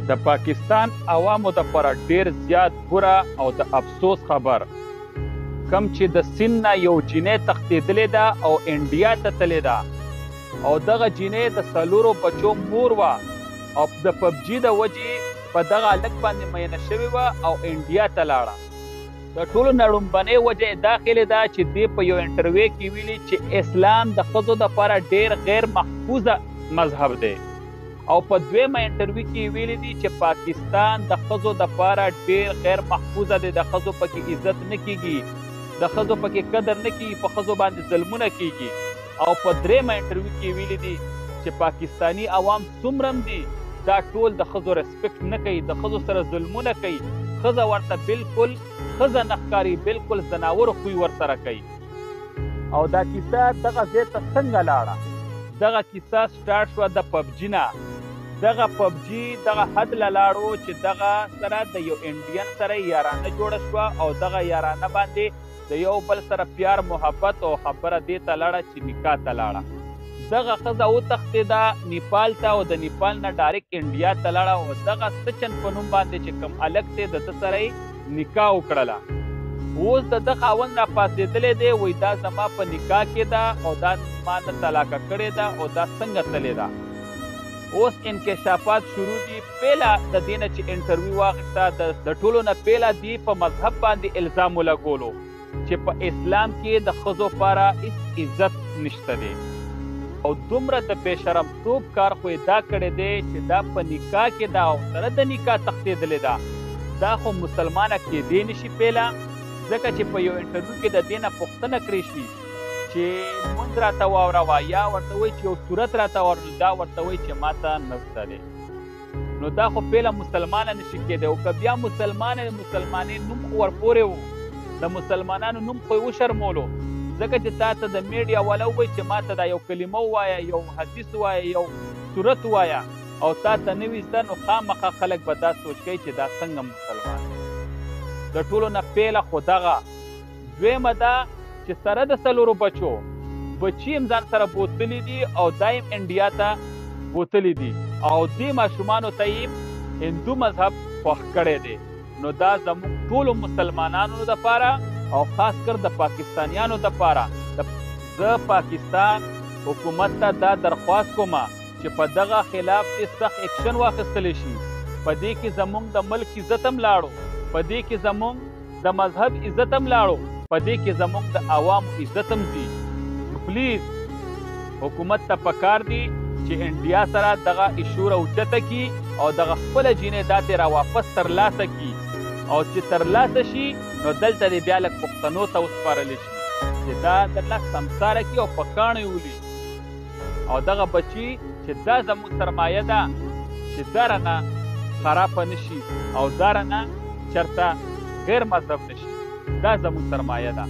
د پاکستان عوامو دپاره ډیر زیات بوره او د افسوس خبر کم چې د سند نه یو جینۍ تښتېدلې ده او انډیا ته تللې ده او دغه جینۍ د څلورو بچو مور وه او د پبجي د وجې په دغه هلک باندې مینه شوې وه او انډیا ته لاړه. د ټولو نه لومبنۍ وجه یې دا ښیلې ده چې دې په یو انټرویو کې ویلي چې اسلام د ښځو دپاره ډیر غیر محفوظه مذهب دی او په دویمه انټرویو کې ویلي دي چې پاکستان د ښځو دپاره ډیر غیر محفوظه دی، د ښځو پکې عزت نه کیږي، د ښځو پکې قدر نه کیږي، په ښځو باندې ظلمونه کیږي. او په دریمه انټرویو کې ویلي دي چې پاکستانی عوام څومره دي دا ټول د ښځو ریسپیکټ نه کوي، د ښځو سره ظلمونه کوي، ښځه ورته بالکل ښځه نه ښکاري، بالکل ځناورو خوی ورسره کوي. او دا کیسه دغه ځای ته څنګه لاړه؟ دغه کیسه سټارټ شوه د پبجي نه. دغه پبجي دغه حد له لاړو چې دغه سره د یو انډین سره یارانه جوړه شوه او دغه یارانه باندې د یو بل سره پیار محبت او خبره دې ته لاړه چې نکاح ته لاړه. دغه ښځه وتښتېده نیپال ته او د نیپال نه ډایرکټ انډیا ته لاړه او دغه سچن په نوم باندې چې کوم هلک دی د ده سره یې نکاح وکړله. اوس د ده خاوند راپاڅېدلی دی، وایي دا زما په نکاح کې ده او دا ما نه طلاقه کړې ده او دا څنګه تلې ده. اوس انکشافات شروع دي. پیله د دې نه چې انټرویو واخیسته د ټولو نه پیله دي په مذهب باندې الزام ولګولو چې په اسلام کې د ښځو لپاره هېڅ عزت نشته دی او دومره د بېشرمتوب کار خو یې دا کړی دی چې دا په نکاح کې ده او سره د نکاح تښتېدلې ده. دا خو مسلمانه کېدی نشي پیله، ځکه چې په یو انټرویو کې د دې نه پوښتنه کړې شي چې مونځ راته واوروه یا ورته وایي چې یو صورت راته واوروه، دا ورته وایي چې ما ته نشته دی. نو دا خو پیله مسلمانه نشي کېدی. او که بیا مسلمانه د مسلمانۍ نوم خو ورپورې و، د مسلمانانو نوم خو یې وشرمولو، ځکه چې تا ته د میډیا والا ووایي چې ما ته دا یو کلمه ووایه، یو حدیث ووایه، یو صورت ووایه او تا ته نه وي زده، نو خامخا خلک به دا سوچ کوي چې دا څنګه مسلمان دی. د ټولو نه پیله خو دغه. دویمه دا چې سره د څلورو بچو بچي هم ځان سره بوتلي دي او دا هم انډیا ته بوتلي دي او دې ماشومانو ته یې هندو مذهب خوښ کړی دی. نو دا زموږ ټولو مسلمانانو دپاره او خاص کر د پاکستانیانو دپاره زه پاکستان حکومت ته دا درخواست کومه چې په دغه خلاف دې سخت اکشن واخیستلی شي. په دې کې زموږ د ملک عزت هم لاړو، په دې کې زموږ د مذهب عزت هم لاړو، په دې کې زموږ د عوامو عزت هم ځي. پلیز حکومت ته پکار دی چې انډیا سره دغه ایشو راوچته کي او دغه خپله جینۍ دا ترې راواپس ترلاسه کي او چې ترلاسه شي نو دلته دې بیا لږ پښتنو ته وسپارلی شي چې دا درله سمساره کي او په کاڼو یې ولي او دغه بچي چې دا زموږ سرمایه ده چې دا رانه خرابه نه شي او دا رانه چېرته غیر مصرف نه شي، دا زموږ سرمایه ده.